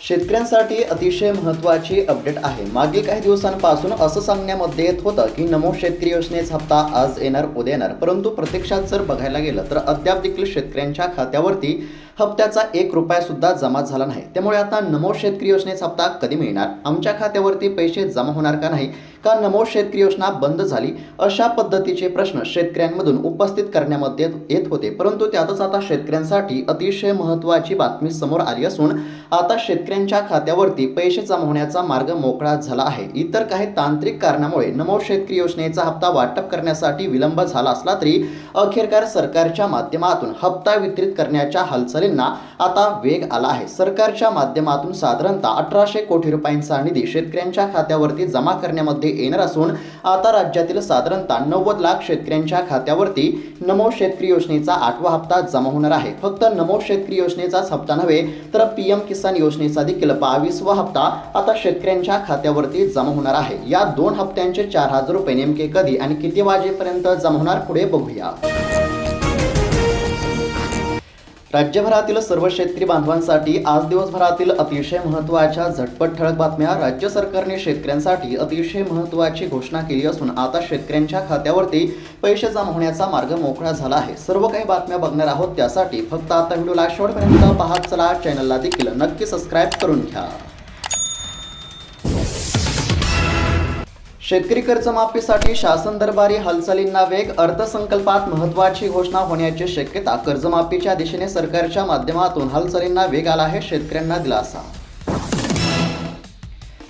शेतकऱ्यांसाठी अतिशय महत्त्वाची अपडेट आहे। मागील काही दिवसांपासून असं सांगण्यामध्ये येत होतं की नमो शेतकरी योजनेचा हप्ता आज येणार उद्या येणार, परंतु प्रत्यक्षात जर बघायला गेलं तर अद्याप देखील शेतकऱ्यांच्या खात्यावरती हप्त्याचा 1 रुपया सुद्धा जमा झाला नाही। त्यामुळे आता नमो शेतकरी योजनेचा हप्ता कधी मिळणार, आमच्या खात्यावरती पैसे जमा होणार का नाही, का नमो शेतकरी योजना बंद झाली, अशा पद्धतीचे प्रश्न शेतकऱ्यांमधून उपस्थित करण्यामध्ये येत होते। परंतु त्यातच आता शेतकऱ्यांसाठी अतिशय महत्त्वाची बातमी समोर आली असून आता शेतकऱ्यांच्या खात्यावरती पैसे जमा होण्याचा मार्ग मोकळा झाला आहे। इतर काही तांत्रिक कारणामुळे नमो शेतकरी योजनेचा हप्ता वाटप करण्यासाठी विलंब झाला असला तरी अखेरकार सरकारच्या माध्यमातून हप्ता वितरित करण्याच्या हालचालींना आता वेग आला आहे। सरकारच्या माध्यमातून साधारणतः 1800 कोटी रुपयांचा निधी शेतकऱ्यांच्या खात्यावरती जमा करण्यामध्ये येणार असून आता राज्यातील साधारणतः 90 लाख शेतकऱ्यांच्या खात्यावरती नमो शेतकरी योजनेचा 8वा हप्ता जमा होणार आहे। फक्त नमो शेतकरी योजनेचाच हप्ता नव्हे तर पीएम किसान योजनेचा देखील 22वा हप्ता आता शेतकऱ्यांच्या खात्यावरती जमा होणार आहे। या 2 हप्त्यांचे 4000 रुपये नेमके कधी आणि किती वाजेपर्यंत जमा होणार पुढे बघूया। राज्यभरातील सर्व शेतकरी बांधवांसाठी आज दिवसभरातील अतिशय महत्त्वाच्या झटपट ठळक बातम्या। राज्य सरकारने शेतकऱ्यांसाठी अतिशय महत्त्वाची घोषणा केली असून आता शेतकऱ्यांच्या खात्यावरती पैसे जमा होण्याचा मार्ग मोकळा झाला आहे। सर्व काही बातम्या बघणार आहोत, त्यासाठी फक्त आता व्हिडिओला शेवटपर्यंत पाहत चला। चॅनलला देखील नक्की सबस्क्राईब करून घ्या। शेतकरी कर्जमाफीसाठी शासन दरबारी हालचालींना वेग, अर्थसंकल्पात महत्त्वाची घोषणा होण्याची शक्यता। कर्जमाफीच्या दिशेने सरकारच्या माध्यमातून हालचालींना वेग आला आहे, शेतकऱ्यांना दिलासा।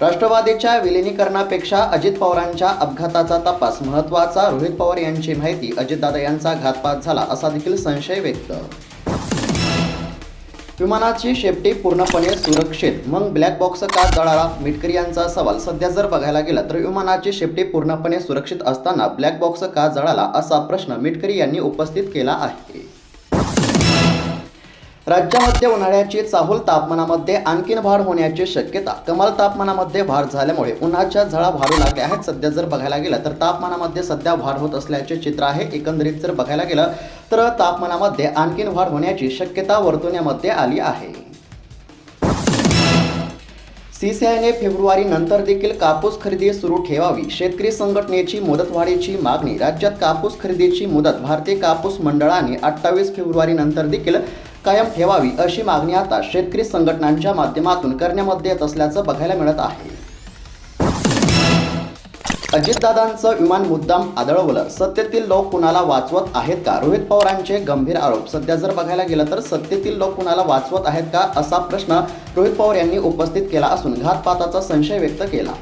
राष्ट्रवादीच्या विलिनीकरणापेक्षा अजित पवारांच्या अपघाताचा तपास महत्त्वाचा, रोहित पवार यांची माहिती। अजितदादा यांचा घातपात झाला असा देखील संशय व्यक्त। विमानाची शेपटी पूर्णपणे सुरक्षित, मग ब्लॅक बॉक्स का जळाला, मिटकरी यांचा सवाल। सध्या जर बघायला गेलं तर विमानाची शेपटी पूर्णपणे सुरक्षित असताना ब्लॅक बॉक्स का जळाला असा प्रश्न मिटकरी यांनी उपस्थित केला आहे। राज्यामध्ये उन्हाळ्याची चाहूल, तापमानामध्ये आणखीन वाढ होण्याची शक्यता। कमाल तापमानामध्ये वाढ झाल्यामुळे उन्हाच्या झळा वाढू लागल्या आहेत। सध्या जर बघायला गेलं तर तापमानामध्ये सध्या वाढ होत असल्याचे चित्र आहे। एकंदरीत जर बघायला गेलं तर तापमानामध्ये आणखीन वाढ होण्याची शक्यता वर्तवण्यामध्ये आली आहे। सीसीआयने फेब्रुवारी नंतर देखील कापूस खरेदी सुरू ठेवावी, शेतकरी संघटनेची मुदतवाढीची मागणी। राज्यात कापूस खरेदीची मुदत भारतीय कापूस मंडळाने 28 फेब्रुवारी नंतर देखील कायम ठेवावी अशी मागणी आता शेतकरी संघटनांच्या माध्यमातून करण्यामध्ये येत असल्याचं बघायला मिळत आहे। अजितदादांचं विमान मुद्दाम आदळवलं, सत्तेतील लोक कुणाला वाचवत आहेत का, रोहित पवारांचे गंभीर आरोप। सध्या जर बघायला गेलं तर सत्तेतील लोक कुणाला वाचवत आहेत का असा प्रश्न रोहित पवार यांनी उपस्थित केला असून घातपाताचा संशय व्यक्त केला।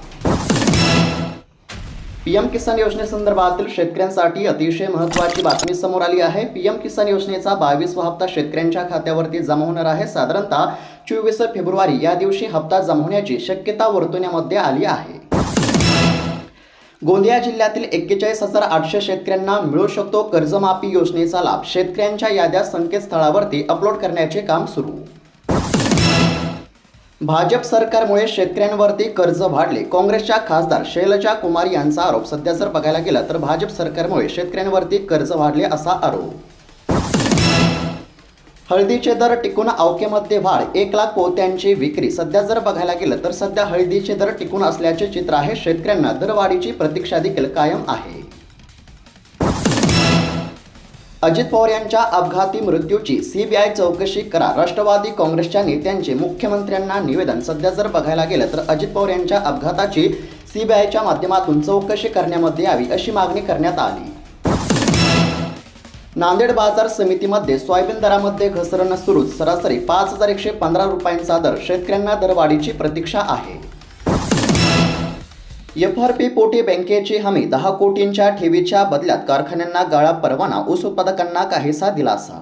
पीएम किसान योजनेसंदर्भातील शेतकऱ्यांसाठी अतिशय महत्त्वाची बातमी समोर आली आहे। पीएम किसान योजनेचा 22वा हप्ता शेतकऱ्यांच्या खात्यावरती जमा होणार आहे। साधारणतः 24 फेब्रुवारी या दिवशी हप्ता जमा होण्याची शक्यता वर्तवण्यामध्ये आली आहे। गोंदिया जिल्ह्यातील 41,800 शेतकऱ्यांना मिळू शकतो कर्जमाफी योजनेचा लाभ। शेतकऱ्यांच्या याद्या संकेतस्थळावरती अपलोड करण्याचे काम सुरू। भाजप सरकारमुळे शेतकऱ्यांवरती कर्ज वाढले, काँग्रेसच्या खासदार शैलजा कुमार यांचा आरोप। सध्या जर बघायला गेलं तर भाजप सरकारमुळे शेतकऱ्यांवरती कर्ज वाढले असा आरोप। हळदीचे दर टिकून आवकेमध्ये वाढ, 1 लाख पोत्यांची विक्री। सध्या जर बघायला गेलं तर सध्या हळदीचे दर टिकून असल्याचे चित्र आहे। शेतकऱ्यांना दरवाढीची प्रतीक्षा देखील कायम आहे। अजित पवार यांच्या अपघाती मृत्यूची सीबीआय चौकशी करा, राष्ट्रवादी काँग्रेसच्या नेत्यांचे मुख्यमंत्र्यांना निवेदन। सध्या जर बघायला गेलं तर अजित पवार यांच्या अपघाताची सीबीआयच्या माध्यमातून चौकशी करण्यामध्ये यावी अशी मागणी करण्यात आली। नांदेड बाजार समितीमध्ये सोयाबीन दरामध्ये घसरण सुरूच, सरासरी 5115 रुपयांचा दर। शेतकऱ्यांना दरवाढीची प्रतीक्षा आहे। एफआरपी पोटी बँकेची हमी, 10 कोटींच्या ठेवीच्या बदल्यात कारखान्यांना गाळा परवाना, ऊस उत्पादकांना काहीसा दिलासा।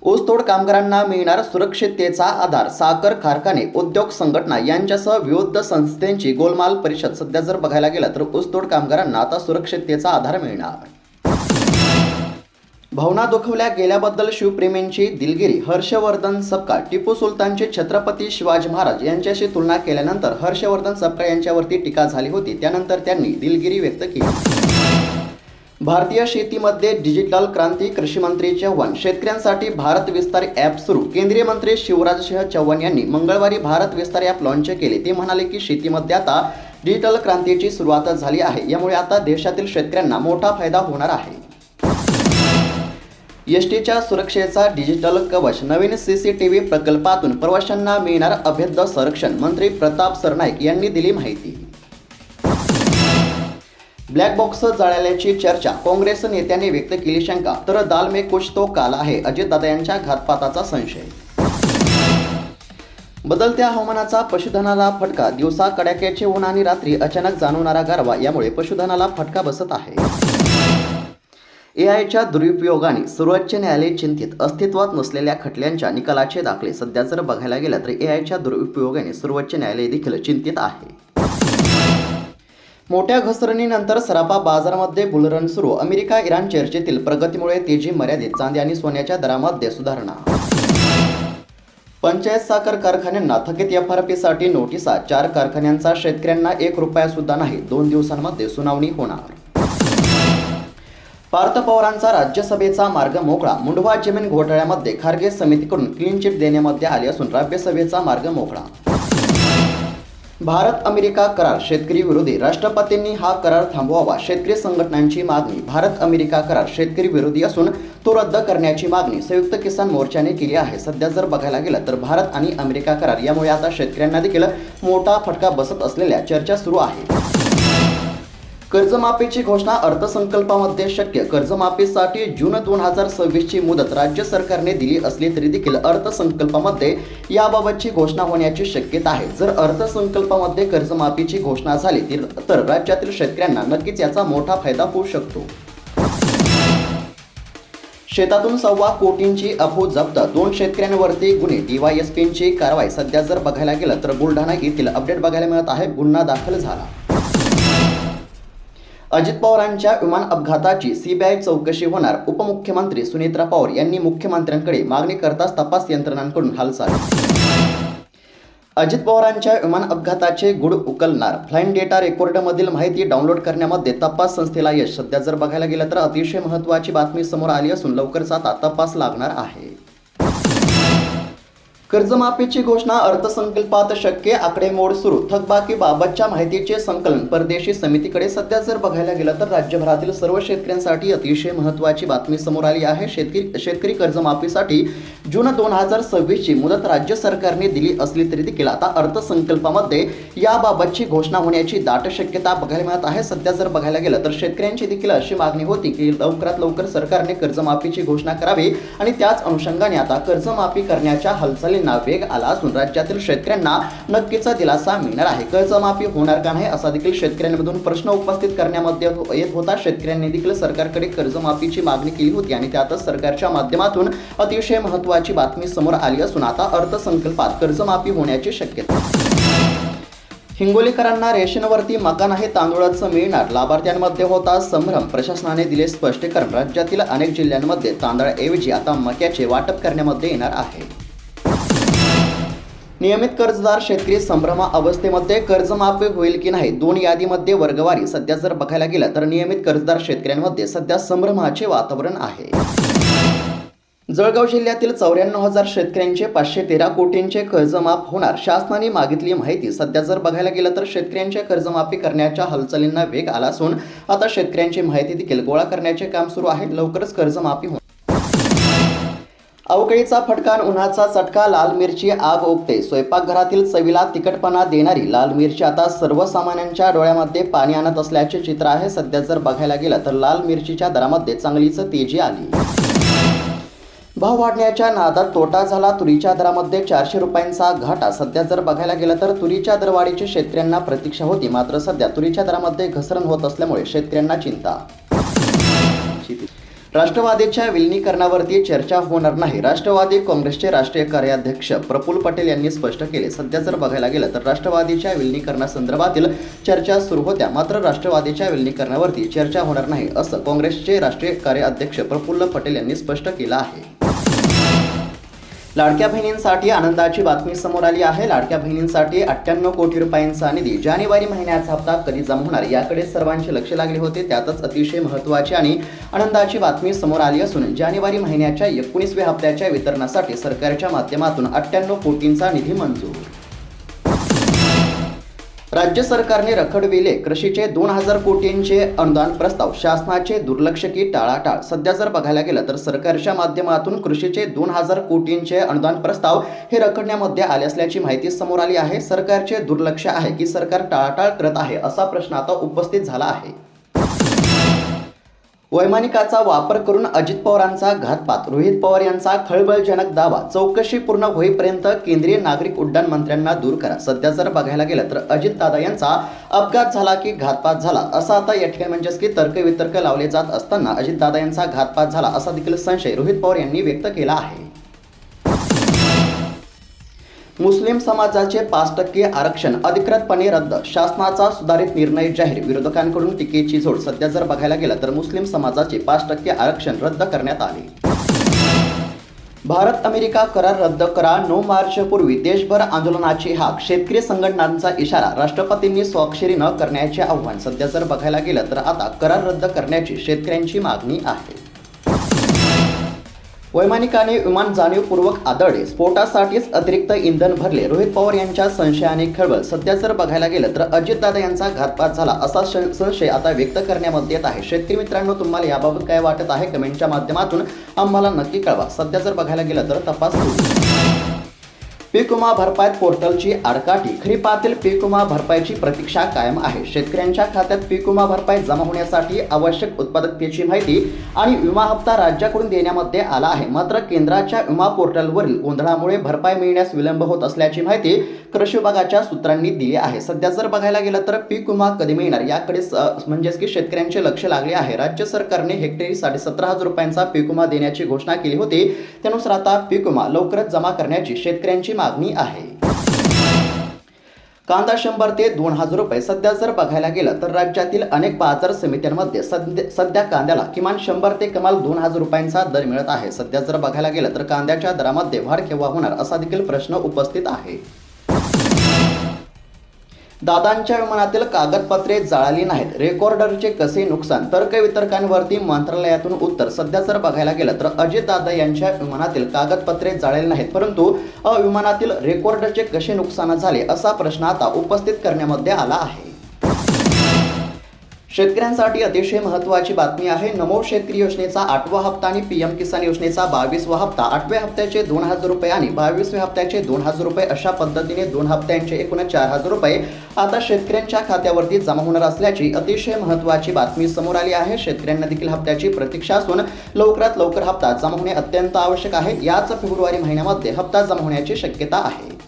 ऊसतोड कामगारांना मिळणार सुरक्षिततेचा आधार, साखर कारखाने उद्योग संघटना यांच्यासह विविध संस्थांची गोलमाल परिषद। सध्या जर बघायला गेलं तर ऊसतोड कामगारांना आता सुरक्षिततेचा आधार मिळणार। भावना दुखवल्या गेल्याबद्दल शिवप्रेमींची दिलगिरी, हर्षवर्धन सपकाळ। टिपू सुलतानचे छत्रपती शिवाजी महाराज यांच्याशी तुलना केल्यानंतर हर्षवर्धन सपकाळ यांच्यावरती टीका झाली होती, त्यानंतर त्यांनी दिलगिरी व्यक्त केली। भारतीय शेतीमध्ये डिजिटल क्रांती, कृषी मंत्री चव्हाण. शेतकऱ्यांसाठी भारत विस्तार ॲप सुरू. केंद्रीय मंत्री शिवराजसिंह चौहान यांनी मंगळवारी भारत विस्तार ॲप लॉन्च केले. ते म्हणाले की शेतीमध्ये आता डिजिटल क्रांतीची सुरुवात झाली आहे. यामुळे आता देशातील शेतकऱ्यांना मोठा फायदा होणार आहे. एसटीच्या सुरक्षेचा डिजिटल कवच. नवीन CCTV प्रकल्पातून प्रवाशांना मिळणार अभेद्य संरक्षण. मंत्री प्रताप सरनाईक यांनी दिली माहिती. ब्लॅक बॉक्स जळाल्याची चर्चा. काँग्रेस नेत्यांनी व्यक्त केली शंका. तर दाल में कुछ तो काला आहे. अजितदादा यांच्या घातपाताचा संशय. बदलत्या हवामानाचा पशुधनाला फटका. दिवसा कडाक्याचे ऊन आणि रात्री अचानक जाणवणारा गारवा यामुळे पशुधनाला फटका बसत आहे. AIच्या दुरुपयोगाने सर्वोच्च न्यायालय चिंतित. अस्तित्वात नसलेल्या खटल्यांच्या निकालाचे दाखले. सध्या जर बघायला गेलं तर AIच्या दुरुपयोगाने सर्वोच्च न्यायालय देखील चिंतित आहे. मोठ्या घसरणीनंतर सराफा बाजारामध्ये बुलरन सुरू. अमेरिका इराण चर्चेतील प्रगतीमुळे तेजी मर्यादित. चांदी आणि सोन्याच्या दरामध्ये सुधारणा. पंचायत साखर कारखान्यांना थकीत FRPसाठी नोटिसा. 4 कारखान्यांचा शेतकऱ्यांना 1 रुपया सुद्धा नाही. 2 दिवसांमध्ये सुनावणी होणार. पार्थ पवारांचा राज्यसभेचा मार्ग मोकळा. मुंढवा जमीन घोटाळ्यामध्ये खारगे समितीकडून क्लीन चिट देण्यामध्ये आली असून राज्यसभेचा मार्ग मोकळा. भारत अमेरिका करार शेतकरी विरोधी. राष्ट्रपतींनी हा करार थांबवावा. शेतकरी संघटनांची मागणी. भारत अमेरिका करार शेतकरी विरोधी असून तो रद्द करण्याची मागणी संयुक्त किसान मोर्चाने केली आहे. सध्या जर बघायला गेलं तर भारत आणि अमेरिका करार यामुळे आता शेतकऱ्यांना देखील मोठा फटका बसत असलेल्या चर्चा सुरू आहे. कर्जमाफीची घोषणा अर्थसंकल्पामध्ये शक्य. कर्जमाफीसाठी जून 2026ची मुदत राज्य सरकारने दिली असली तरी देखील अर्थसंकल्पामध्ये याबाबतची घोषणा होण्याची शक्यता आहे. जर अर्थसंकल्पामध्ये कर्जमाफीची घोषणा झाली तर राज्यातील शेतकऱ्यांना नक्कीच याचा मोठा फायदा होऊ शकतो. शेतातून 1.25 कोटींची अफू जप्त. 2 शेतकऱ्यांवरती गुन्हे. DYSPची कारवाई. सध्या जर बघायला गेलं तर बुलढाणा येथील अपडेट बघायला मिळत आहे. गुन्हा दाखल झाला. अजित पवारांच्या विमान अपघाताची CBI चौकशी होणार. उपमुख्यमंत्री सुनेत्रा पवार यांनी मुख्यमंत्र्यांकडे मागणी करताच तपास यंत्रणांकडून हालचाल. अजित पवारांच्या विमान अपघाताचे गूढ उकलणार. फ्लाईट डेटा रेकॉर्डमधील माहिती डाउनलोड करण्यामध्ये तपास संस्थेला यश. सध्या जर बघायला गेलं तर अतिशय महत्त्वाची बातमी समोर आली असून लवकरच आता तपास लागणार आहे. कर्जमाफीची घोषणा अर्थसंकल्पात शक्य. आकडेमोड सुरू. थकबाकीबाबतच्या माहितीचे संकलन परदेशी समितीकडे. सध्या जर बघायला गेलं तर राज्यभरातील सर्व शेतकऱ्यांसाठी अतिशय महत्त्वाची बातमी समोर आली आहे. शेतकरी कर्जमाफीसाठी जून 2026ची मुदत राज्य सरकारने दिली असली तरी देखील आता अर्थसंकल्पामध्ये याबाबतची घोषणा होण्याची दाट शक्यता बघायला मिळत आहे. सध्या जर बघायला गेलं तर शेतकऱ्यांची देखील अशी मागणी होती की लवकरात लवकर सरकारने कर्जमाफीची घोषणा करावी आणि त्याच अनुषंगाने आता कर्जमाफी करण्याच्या हालचाली वेग आला असून राज्यातील शेतकऱ्यांना नक्कीच दिलासा मिळणार आहे. कर्जमाफी होणार का नाही असा देखील शेतकऱ्यांमधून प्रश्न उपस्थित करण्यामध्ये येत होता. शेतकऱ्यांनी देखील सरकारकडे कर्जमाफीची मागणी केली होती आणि त्यातच सरकारच्या माध्यमातून अतिशय महत्त्वाची बातमी समोर आली असून आता अर्थसंकल्पात कर्जमाफी होण्याची शक्यता. हिंगोलीकरांना रेशनवरती मकान आहे तांदूळाचं मिळणार. लाभार्थ्यांमध्ये होता संभ्रम. प्रशासनाने दिले स्पष्टीकरण. राज्यातील अनेक जिल्ह्यांमध्ये तांदळाऐवजी आता मक्याचे वाटप करण्यामध्ये येणार आहे. नियमित कर्जदार शेतकरी संभ्रमा अवस्थेमध्ये. कर्जमाफी होईल की नाही 2 यादीमध्ये वर्गवारी. सध्या जर बघायला गेलं तर नियमित कर्जदार शेतकऱ्यांमध्ये सध्या संभ्रमाचे वातावरण आहे. जळगाव जिल्ह्यातील 94,000 शेतकऱ्यांचे 513 कोटींचे कर्जमाफ होणार. शासनाने मागितली माहिती. सध्या जर बघायला गेलं तर शेतकऱ्यांच्या कर्जमाफी करण्याच्या हालचालींना वेग आला असून आता शेतकऱ्यांची माहिती देखील गोळा करण्याचे काम सुरू आहे. लवकरच कर्जमाफी होणार. अवकाळीचा फटका. उन्हाचा चटका. लाल मिरची आग ओकते. स्वयंपाकघरातील चवीला तिखटपणा देणारी लाल मिरची आता सर्वसामान्यांच्या डोळ्यामध्ये पाणी आणत असल्याचे चित्र आहे. सध्या जर बघायला गेलं तर लाल मिरचीच्या दरामध्ये चांगलीच तेजी आली. भाव वाढण्याच्या नादात तोटा झाला. तुरीच्या दरामध्ये 400 रुपयांचा घाटा. सध्या जर बघायला गेलं तर तुरीच्या दरवाढीची शेतकऱ्यांना प्रतीक्षा होती. मात्र सध्या तुरीच्या दरामध्ये घसरण होत असल्यामुळे शेतकऱ्यांना चिंता. राष्ट्रवादीच्या विलिनीकरणावरती चर्चा होणार नाही. राष्ट्रवादी काँग्रेसचे राष्ट्रीय कार्याध्यक्ष प्रफुल्ल पटेल यांनी स्पष्ट केले. सध्या जर बघायला गेलं तर राष्ट्रवादीच्या विलिनीकरणासंदर्भातील चर्चा सुरू होत्या. मात्र राष्ट्रवादीच्या विलिनीकरणावरती चर्चा होणार नाही असं काँग्रेसचे राष्ट्रीय कार्याध्यक्ष प्रफुल्ल पटेल यांनी स्पष्ट केलं आहे. लाडक्या बहिणींसाठी आनंदाची बातमी समोर आली आहे। लाडक्या बहिणींसाठी 98 कोटी रुपयांचा निधी जानेवारी महिन्याचा हप्ता कधी जमा होणार याकडे सर्वांचे लक्ष लागले होते। त्यातच अतिशय महत्त्वाची आणि आनंदाची बातमी समोर आली असून जानेवारी महिन्याच्या 19व्या हप्त्याच्या वितरणासाठी सरकारच्या माध्यमातून 98 कोटींचा निधी मंजूर। राज्य सरकारने रखडविले कृषीचे 2000 कोटींचे अनुदान प्रस्ताव, शासनाचे दुर्लक्ष की टाळाटाळ। सध्या जर बघायला गेलं तर सरकारच्या माध्यमातून कृषीचे 2000 कोटींचे अनुदान प्रस्ताव हे रखडण्यामध्ये आले असल्याची माहिती समोर आली आहे। सरकारचे दुर्लक्ष आहे की सरकार टाळाटाळ करत आहे असा प्रश्न आता उपस्थित झाला आहे। वैमानिकाचा वापर करून अजित पवारांचा घातपात, रोहित पवार यांचा खळबळजनक दावा, चौकशी पूर्ण होईपर्यंत केंद्रीय नागरिक उड्डाण मंत्र्यांना दूर करा। सध्या जर बघायला गेलं तर अजित दादा यांचा अपघात झाला की घातपात झाला असा आता या ठिकाणी म्हणजेच की तर्कवितर्क लावले जात असताना अजित दादा यांचा घातपात झाला असा देखील संशय रोहित पवार यांनी व्यक्त केला आहे। मुस्लिम समाजाचे 5% आरक्षण अधिकृतपणे रद्द, शासनाचा सुधारित निर्णय जाहीर, विरोधकांकडून टीकेची झोड। सध्या जर बघायला गेलं तर मुस्लिम समाजाचे 5% आरक्षण रद्द करण्यात आले। भारत अमेरिका करार रद्द करा, 9 मार्चपूर्वी देशभर आंदोलनाची हाक, शेतकरी संघटनांचा इशारा, राष्ट्रपतींनी स्वाक्षरी न करण्याचे आव्हान। सध्या जर बघायला गेलं तर आता करार रद्द करण्याची शेतकऱ्यांची मागणी आहे। वैमानिकाने विमान जाणीवपूर्वक आदळले, स्फोटासाठीच अतिरिक्त इंधन भरले, रोहित पवार यांच्या संशयाने खळबळ। सध्या जर बघायला गेलं तर अजितदादा यांचा घातपात झाला असा संशय आता व्यक्त करण्यामध्ये येत आहे। शेतकरी मित्रांनो, तुम्हाला याबाबत काय वाटत आहे कमेंटच्या माध्यमातून आम्हाला नक्की कळवा। सध्या जर बघायला गेलं तर तपास पीक विमा भरपाई पोर्टलची आडकाठी, खरीपातील पीक विमा भरपाईची प्रतीक्षा कायम आहे। शेतकऱ्यांच्या खात्यात पीक विमा भरपाई जमा होण्यासाठी आवश्यक उत्पादकतेची माहिती आणि विमा हप्ता राज्याकडून देण्यामध्ये आला आहे। मात्र केंद्राच्या विमा पोर्टलवरील गोंधळामुळे भरपाई मिळण्यास विलंब होत असल्याची माहिती कृषी विभागाच्या सूत्रांनी दिली आहे। सध्या जर बघायला गेलं तर पीक विमा कधी मिळणार याकडे म्हणजेच की शेतकऱ्यांचे लक्ष लागले आहे। राज्य सरकारने हेक्टरी 17,500 रुपयांचा पीक विमा देण्याची घोषणा केली होती। त्यानुसार आता पीक विमा लवकरच जमा करण्याची शेतकऱ्यांची मागणी आहे। कांदा 100 ते 2000 रुपये। सध्या जर बघायला गेलं तर राज्यातील अनेक बाजार समित्यांमध्ये सध्या कांद्याला किमान 100 ते कमाल 2000 रुपयांचा दर मिळत आहे। सध्या जर बघायला गेलं तर कांद्याच्या दरामध्ये वाढ केव्हा होणार असा देखील प्रश्न उपस्थित आहे। दादांच्या विमानातील कागदपत्रे जळाली नाहीत, रेकॉर्डरचे कसे नुकसान, तर्कवितर्कांवरती मंत्रालयातून उत्तर। सध्या जर बघायला गेलं तर अजित दादा यांच्या विमानातील कागदपत्रे जळाली नाहीत, परंतु विमानातील रेकॉर्डरचे कसे नुकसान झाले असा प्रश्न आता उपस्थित करण्यामध्ये आला आहे। शेतकऱ्यांसाठी अतिशय महत्त्वाची बातमी आहे। नमो शेतकरी योजनेचा 8वा हप्ता आणि पीएम किसान योजनेचा 22वा हप्ता, 8व्या हप्त्याचे 2000 रुपये आणि 22व्या हप्त्याचे 2000 रुपये अशा पद्धतीने 2 हप्त्यांचे एकूण 4000 रुपये आता शेतकऱ्यांच्या खात्यावरती जमा होणार असल्याची अतिशय महत्त्वाची बातमी समोर आली आहे। शेतकऱ्यांना देखील हप्त्याची प्रतीक्षा असून लवकरात लवकर हप्ता जमा होणे अत्यंत आवश्यक आहे। याच फेब्रुवारी महिन्यामध्ये हप्ता जमा होण्याची शक्यता आहे।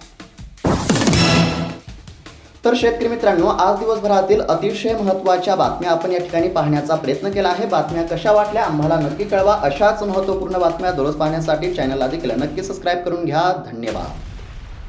तर शेतकरी मित्रांनो, आज दिवसभरातील अतिशय महत्त्वाच्या बातम्या आपण या ठिकाणी पाहण्याचा प्रयत्न केला आहे। बातम्या कशा वाटल्या आम्हाला नक्की कळवा। अशाच महत्त्वपूर्ण बातम्या दररोज पाहण्यासाठी चॅनलला देखील नक्की सबस्क्राईब करून घ्या। धन्यवाद।